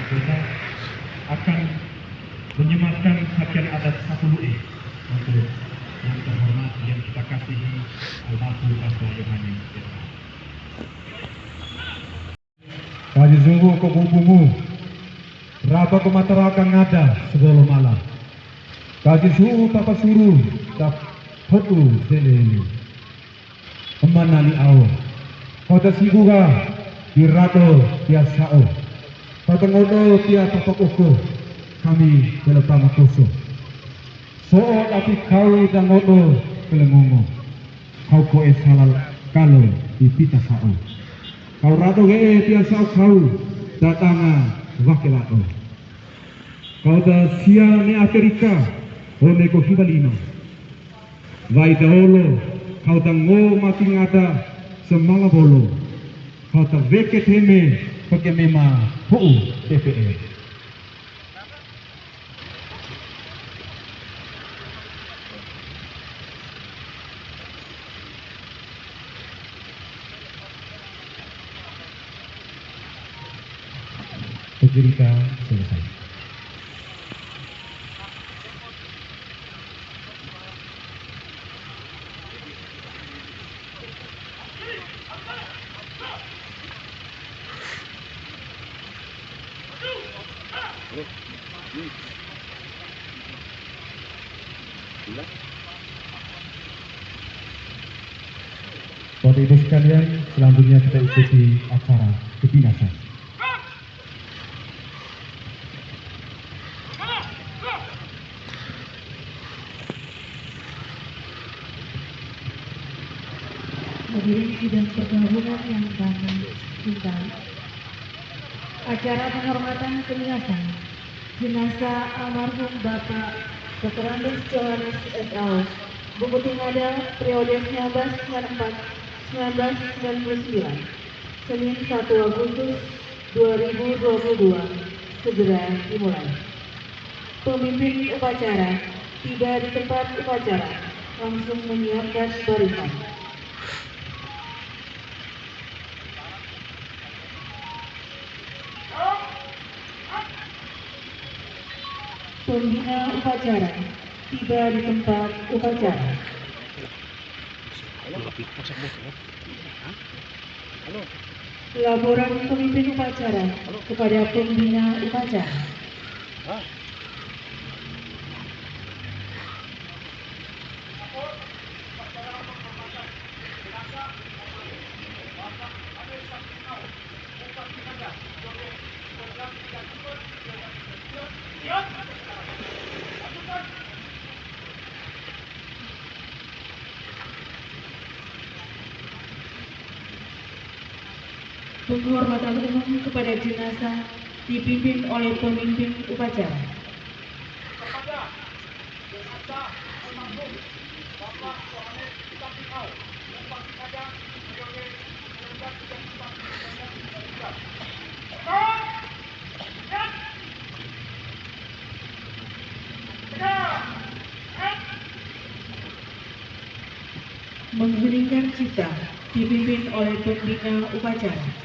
kita akan menyematkan pakaian adat Sapuluh untuk yang terhormat yang kita kasihi almarhum Pastor Yohanes. Kaji sungguh ke bubumu, raba ke matarakan ngada sebelum malam. Kaji suhu papa suruh tak hotu zeleli. Emanani au, kota siguga dirato tiasao. Kota ngodo tia papa uko kami belepama kusuh. Soal api kau dan ngodo kelengongo. Kau ko halal kalau dipita sao. Kau rato ge tiasao kau datanga wakilato. Kau da sia ne Amerika one ko hibalino. Vai daolo kau da ngo mati ngada semanga bolo. Kau da veke teme pakai mema hu TPE. Cerita selesai. Bapak Ibu sekalian, selanjutnya kita ikuti acara kedinasan. Hadirin sidang pergabungan yang kami cintai, acara penghormatan kedinasan jenazah almarhum Bapak Dr. Andes Yohanes S.A. Bupati Ngada periode 1994-1999 Senin 1 Agustus 2022 segera dimulai. Pemimpin upacara tiba di tempat upacara langsung menyiapkan barisan. Pembina upacara tiba di tempat upacara. Laporan pemimpin upacara kepada pembina upacara. Penghormatan umum kepada jenazah dipimpin oleh pemimpin upacara. Kepada jenazah almarhum Bapak Yohanes S.A. Bupati Ngada periode 1993. Mengheningkan cipta dipimpin oleh pembina upacara.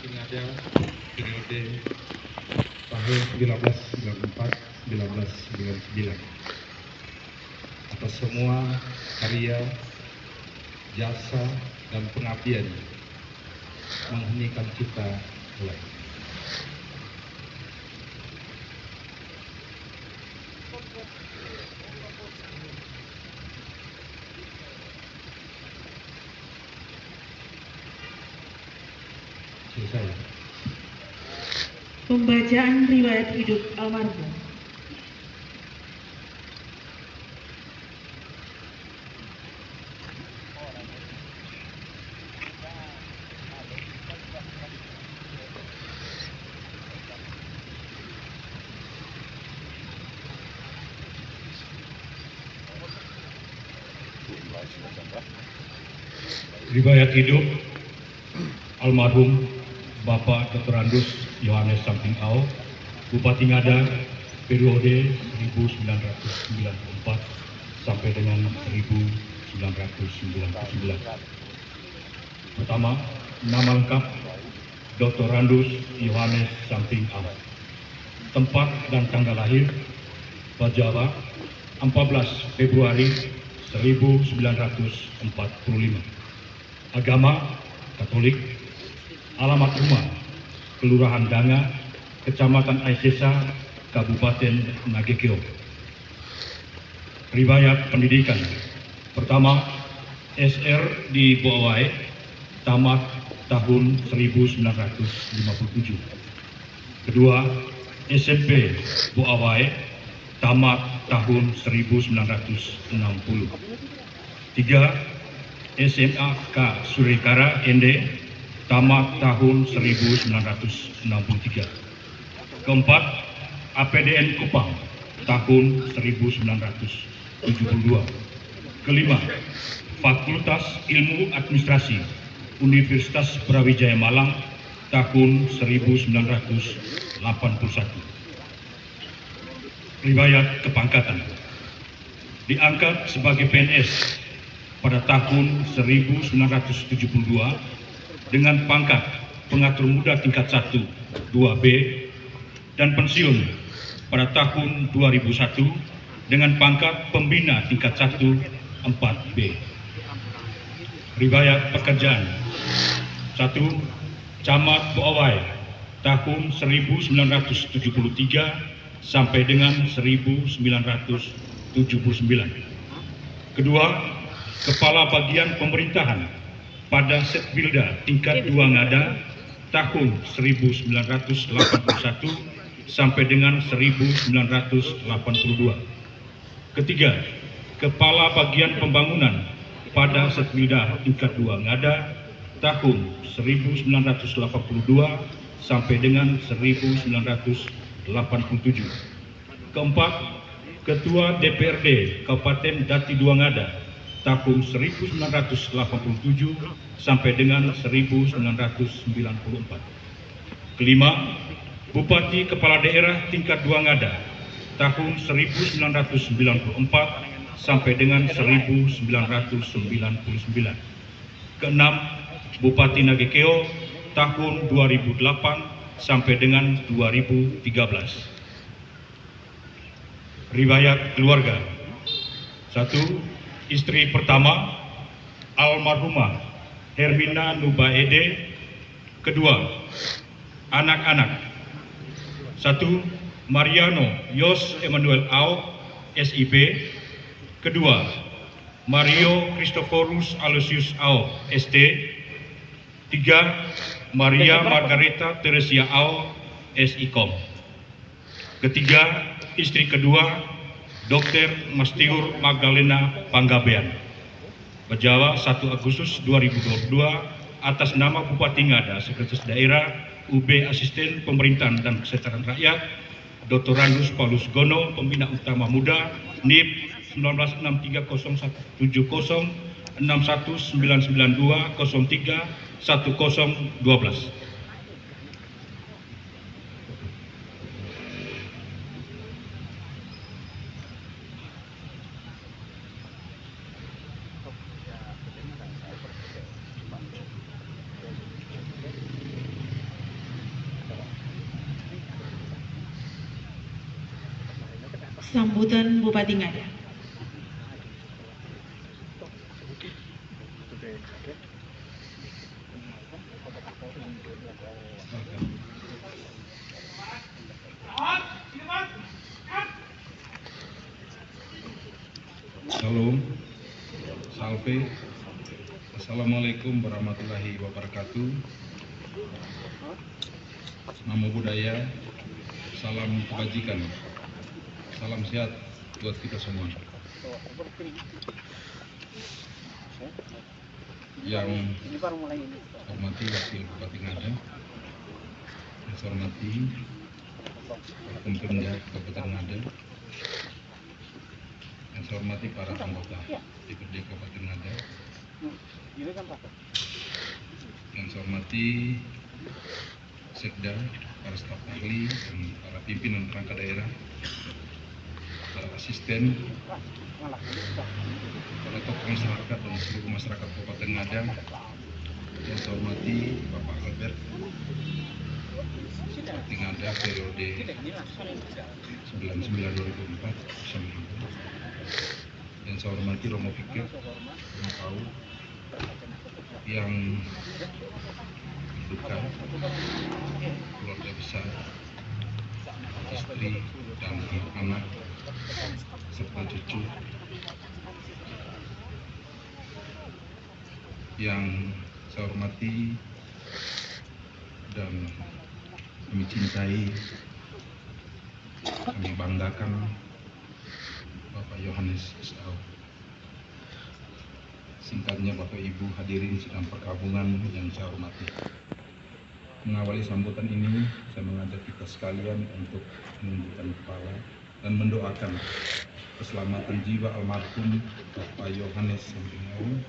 Ngada periode tahun 1994-1999 atas semua karya, jasa dan pengabdian mengheningkan cipta mulai. Selesai. Pembacaan riwayat hidup almarhum. Riwayat hidup almarhum Bapak Dr. Andes Yohanes Sampingau, Bupati Ngada, periode 1994 sampai dengan 1999. Pertama, nama lengkap Dr. Randus Yohanes Samping Am. Tempat dan tanggal lahir Bajara 14 Februari 1945. Agama Katolik. Alamat rumah Kelurahan Danga, Kecamatan Aisesa, Kabupaten Nagekeo. Riwayat pendidikan. Pertama, SR di Boawai, tamat tahun 1957. Kedua, SMP Boawai, tamat tahun 1960. Tiga, SMA K Surekara ND, tamat tahun 1963. Keempat, APDN Kupang tahun 1972. Kelima, Fakultas Ilmu Administrasi Universitas Brawijaya Malang tahun 1981. Riwayat kepangkatan. Diangkat sebagai PNS pada tahun 1972 dengan pangkat pengatur muda tingkat 1, 2B, dan pensiun pada tahun 2001 dengan pangkat pembina tingkat 1, 4B. Riwayat pekerjaan. 1. Camat Boawai tahun 1973 sampai dengan 1979. Kedua, Kepala Bagian Pemerintahan pada Setbilda tingkat 2 Ngada tahun 1981 sampai dengan 1982. Ketiga, Kepala Bagian Pembangunan pada Setbilda tingkat 2 Ngada tahun 1982 sampai dengan 1987. Keempat, Ketua DPRD Kabupaten Dati 2 Ngada tahun 1987 sampai dengan 1994. Kelima, Bupati Kepala Daerah tingkat 2 Ngada tahun 1994 sampai dengan 1999. Keenam, Bupati Nagekeo tahun 2008 sampai dengan 2013. Riwayat keluarga. 1. Istri pertama almarhumah Hermina Nubaede. Kedua, anak-anak. 1. Mariano Yos Emmanuel Au, SIP. Kedua, Mario Christophorus Aloysius Au, ST. 3. Maria Margareta Teresia Au, SIKOM. Ketiga, istri kedua, Dr. Mastiur Magdalena Panggabean. Berjawa 1 Agustus 2022 atas nama Bupati Ngada, Sekretaris Daerah UB Asisten Pemerintahan dan Kesejahteraan Rakyat, Dr. Randus Paulus Gono, Pembina Utama Muda, NIP 19630992031012. Sambutan Bupati Ngada. Salam, salve, assalamualaikum warahmatullahi wabarakatuh. Namo Buddhaya, salam kebajikan, salam sehat buat kita semua. Yang hormati Wakil Bupati Ngada, yang saya hormati Pemda Kabupaten Ngada, yang saya hormati para anggota DPRD Kabupaten Ngada, yang saya hormati Sekda para staf ahli dan para pimpinan perangkat daerah, para asisten, para tokoh masyarakat dan seluruh masyarakat Kabupaten Ngada. Yang saya hormati Bapak Albert, Bupati Ngada periode 99-2004 bersama Ibu. Yang saya hormati Romo Fikir, yang tahu, yang duka, keluarga besar, istri dan anak serta cucu yang saya hormati dan kami cintai, kami banggakan Bapak Yohanes S.A. Singkatnya Bapak Ibu hadirin sidang perkabungan yang saya hormati. Mengawali sambutan ini, saya mengajak kita sekalian untuk menundukkan kepala dan mendoakan keselamatan jiwa almarhum Bapak Yohanes Sampingau.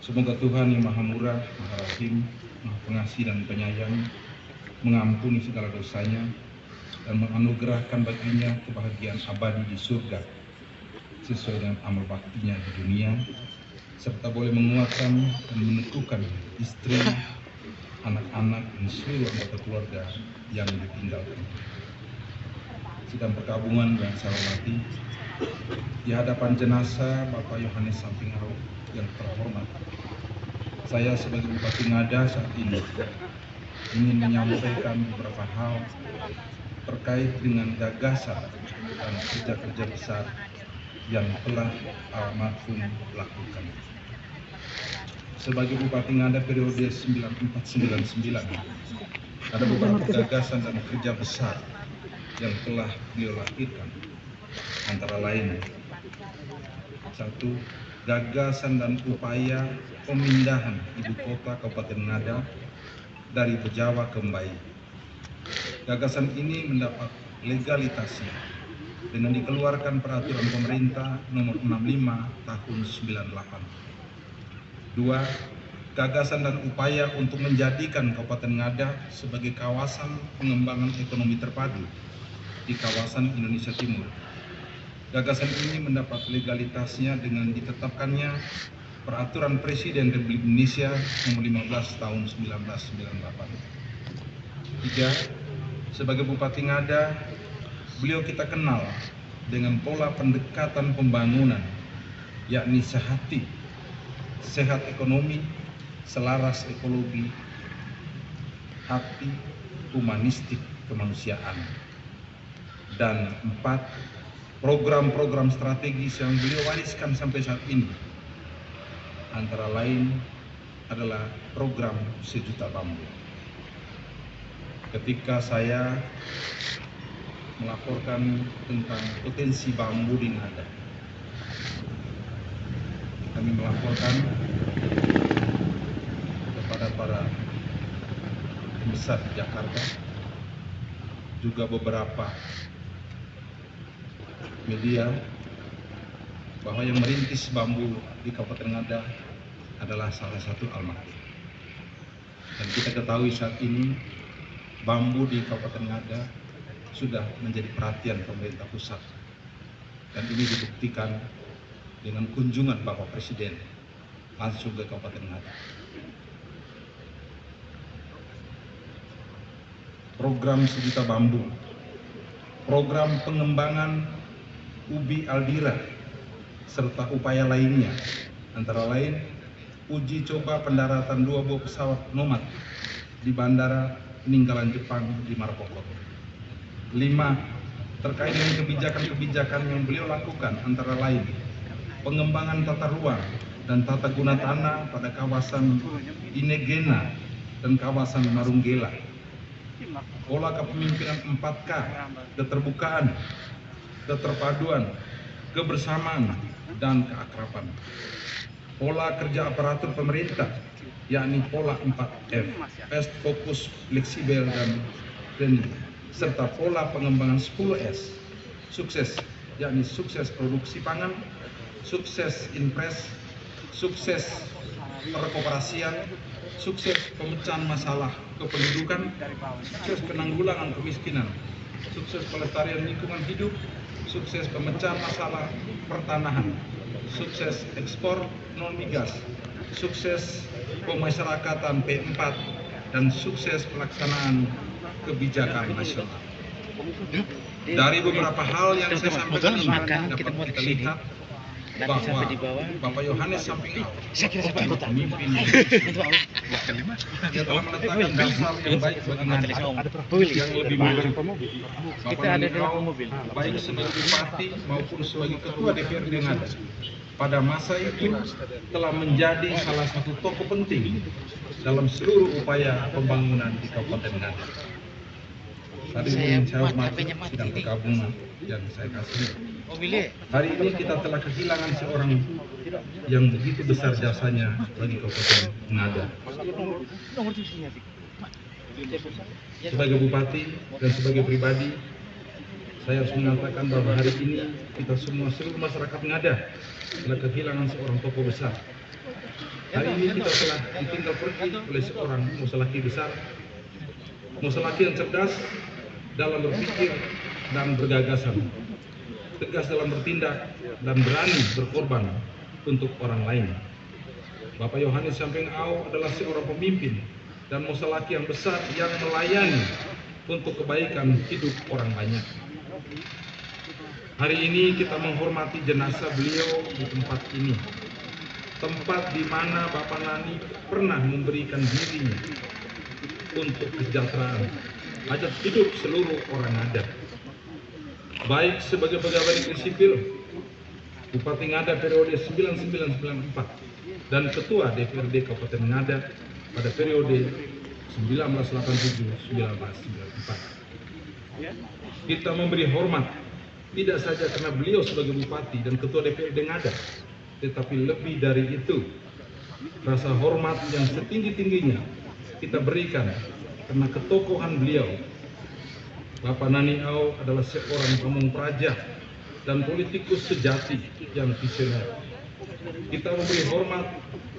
Semoga Tuhan yang Maha Murah, Maha Rahim, Maha Pengasih dan Penyayang mengampuni segala dosanya dan menganugerahkan baginya kebahagiaan abadi di surga sesuai dengan amal baktinya di dunia, serta boleh menguatkan dan meneguhkan istri, anak-anak, dan seluruh anggota keluarga yang ditinggalkan. Sidang perkabungan yang saya hormati, di hadapan jenazah Bapak Yohanes Sampingau yang terhormat, saya sebagai Bupati Ngada saat ini ingin menyampaikan beberapa hal terkait dengan gagasan dan kerja-kerja besar yang telah almarhum lakukan. Sebagai Bupati Ngada periode 94-99, ada beberapa gagasan dan kerja besar yang telah beliau lakukan. Antara lain, 1. Gagasan dan upaya pemindahan ibu kota Kabupaten Ngada dari Bejawa ke Mbai. Gagasan ini mendapat legalitasnya dengan dikeluarkan peraturan pemerintah nomor 65 tahun 98. 2. Gagasan dan upaya untuk menjadikan Kabupaten Ngada sebagai kawasan pengembangan ekonomi terpadu di kawasan Indonesia Timur. Gagasan ini mendapat legalitasnya dengan ditetapkannya Peraturan Presiden Republik Indonesia nomor 15 tahun 1998. 3. Sebagai Bupati Ngada, beliau kita kenal dengan pola pendekatan pembangunan, yakni sehati, sehat ekonomi, selaras ekologi, hati, humanistik, kemanusiaan. Dan 4. Program-program strategis yang beliau wariskan sampai saat ini, antara lain adalah program Sejuta Bambu. Ketika saya melaporkan tentang potensi bambu di Ngada, kami melaporkan kepada para pembesar Jakarta, juga beberapa media, bahwa yang merintis bambu di Kabupaten Ngada adalah salah satu almarhum. Dan kita ketahui saat ini bambu di Kabupaten Ngada sudah menjadi perhatian pemerintah pusat, dan ini dibuktikan dengan kunjungan Bapak Presiden langsung ke Kabupaten Ngada. Program Sejuta Bambu, program pengembangan ubi aldira, serta upaya lainnya, antara lain uji coba pendaratan 2 buah pesawat Nomad di Bandara Peninggalan Jepang di Maroko. 5. Terkait dengan kebijakan-kebijakan yang beliau lakukan, antara lain pengembangan tata ruang dan tata guna tanah pada kawasan Inegena dan kawasan Marunggela. Pola kepemimpinan 4K, keterbukaan, keterpaduan, kebersamaan, dan keakraban. Pola kerja aparatur pemerintah, yakni pola 4F, fast, fokus, fleksibel, dan friendly, serta pola pengembangan 10S, sukses, yakni sukses produksi pangan, sukses impres, sukses perekoperasian, sukses pemecahan masalah kependudukan, sukses penanggulangan kemiskinan, sukses pelestarian lingkungan hidup, sukses pemecahan masalah pertanahan, sukses ekspor non-migas, sukses pemasyarakatan P4, dan sukses pelaksanaan kebijakan nasional. Dari beberapa hal yang saya sampaikan ini dapat kita lihat bahwa Bapak Yohanes Samping Au, pemimpin dia telah meletakkan dasar yang baik bagi Ngada yang lebih maju. Bapak Nani Au, baik sebagai bupati maupun sebagai ketua DPRD Ngada, pada masa itu telah menjadi salah satu tokoh penting dalam seluruh upaya pembangunan di Kabupaten Ngada. Tadi saya hormati sidang perkabungan yang saya kasih. Hari ini kita telah kehilangan seorang yang begitu besar jasanya bagi Kabupaten Ngada. Sebagai bupati dan sebagai pribadi, saya harus mengatakan bahwa hari ini kita semua, seluruh masyarakat Ngada, telah kehilangan seorang tokoh besar. Hari ini kita telah ditinggal pergi oleh seorang musalaki besar, musalaki yang cerdas dalam berpikir dan bergagasan, tegas dalam bertindak dan berani berkorban untuk orang lain. Bapak Yohanes Samping Au adalah seorang pemimpin dan musalaki yang besar yang melayani untuk kebaikan hidup orang banyak. Hari ini kita menghormati jenazah beliau di tempat ini, tempat di mana Bapak Nani pernah memberikan dirinya untuk kesejahteraan hajat hidup seluruh orang Ngada. Baik sebagai pegawai negeri sipil, Bupati Ngada periode 9994 dan Ketua DPRD Kabupaten Ngada pada periode 1987-1994. Kita memberi hormat tidak saja karena beliau sebagai Bupati dan Ketua DPRD Ngada, tetapi lebih dari itu, rasa hormat yang setinggi-tingginya kita berikan karena ketokohan beliau. Bapak Nani Au adalah seorang pamung praja dan politikus sejati yang visioner. Kita memberi hormat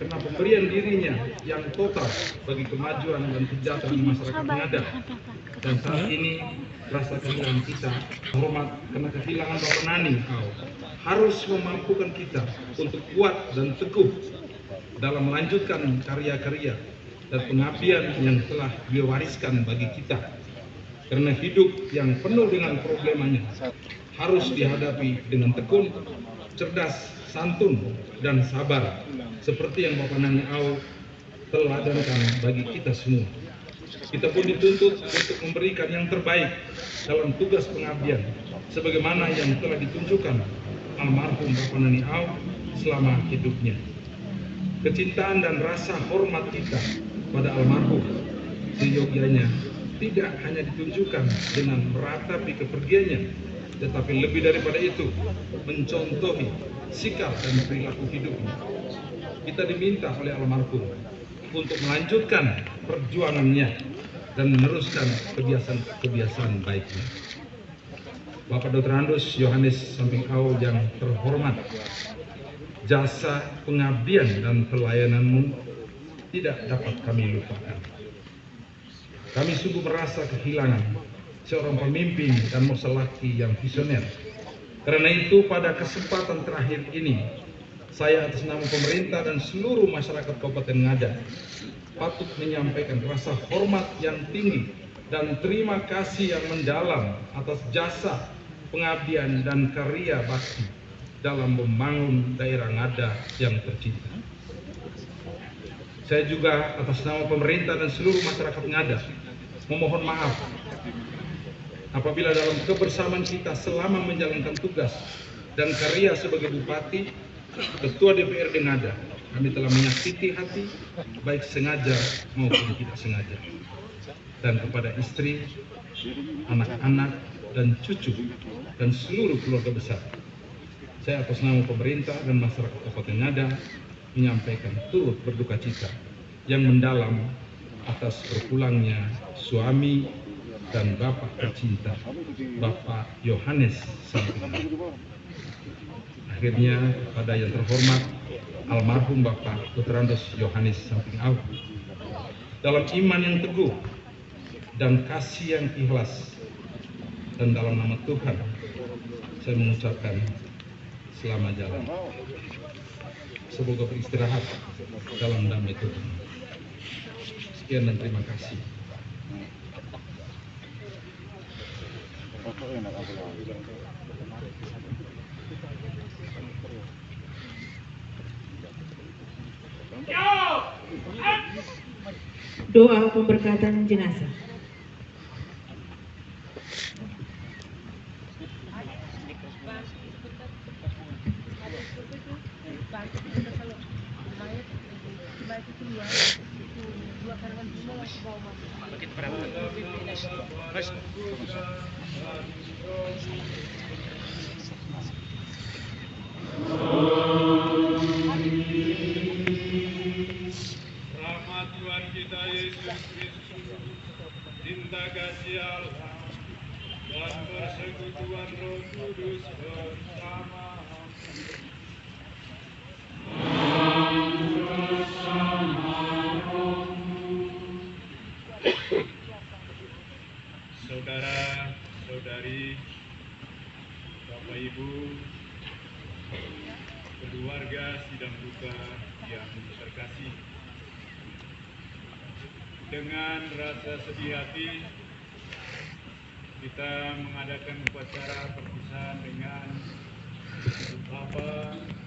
karena pemberian dirinya yang total bagi kemajuan dan kesejahteraan masyarakat Ngada. Dan saat ini rasa kehilangan kita hormat karena kehilangan Bapak Nani Au harus memampukan kita untuk kuat dan teguh dalam melanjutkan karya-karya dan pengabdian yang telah beliau wariskan bagi kita. Karena hidup yang penuh dengan problemanya harus dihadapi dengan tekun, cerdas, santun, dan sabar, seperti yang Bapak Nani Au teladankan bagi kita semua. Kita pun dituntut untuk memberikan yang terbaik dalam tugas pengabdian, sebagaimana yang telah ditunjukkan almarhum Bapak Nani Au selama hidupnya. Kecintaan dan rasa hormat kita pada almarhum seyogyanya tidak hanya ditunjukkan dengan meratapi kepergiannya, tetapi lebih daripada itu mencontohi sikap dan perilaku hidupnya. Kita diminta oleh almarhum untuk melanjutkan perjuangannya dan meneruskan kebiasaan-kebiasaan baiknya. Bapak Dr. Andus Yohanes Samping Au yang terhormat, jasa pengabdian dan pelayananmu tidak dapat kami lupakan. Kami sungguh merasa kehilangan seorang pemimpin dan musalaki yang visioner. Karena itu pada kesempatan terakhir ini, saya atas nama pemerintah dan seluruh masyarakat Kabupaten Ngada patut menyampaikan rasa hormat yang tinggi dan terima kasih yang mendalam atas jasa, pengabdian, dan karya bakti dalam membangun daerah Ngada yang tercinta. Saya juga atas nama pemerintah dan seluruh masyarakat Ngada memohon maaf apabila dalam kebersamaan kita selama menjalankan tugas dan karya sebagai Bupati, Ketua DPRD Ngada, kami telah menyakiti hati baik sengaja maupun tidak sengaja. Dan kepada istri, anak-anak, dan cucu, dan seluruh keluarga besar, saya atas nama pemerintah dan masyarakat Kabupaten Ngada menyampaikan turut berduka cita yang mendalam atas berpulangnya suami dan bapak tercinta, Bapak Yohanes Samping Au. Akhirnya pada yang terhormat almarhum Bapak Dr. Andus Yohanes Samping Au, dalam iman yang teguh dan kasih yang ikhlas. Dan dalam nama Tuhan, saya mengucapkan selamat jalan. Semoga beristirahat dalam damai Tuhan. Sekian dan terima kasih. Doa pemberkatan jenazah. Rahmat Tuhan kita Yesus Kristus, cinta kasih Allah, dan persekutuan Roh Kudus bersama. Saudara-saudari, Bapak Ibu, keluarga sidang duka yang terkasih, dengan rasa sedih hati kita mengadakan upacara perpisahan dengan Bapak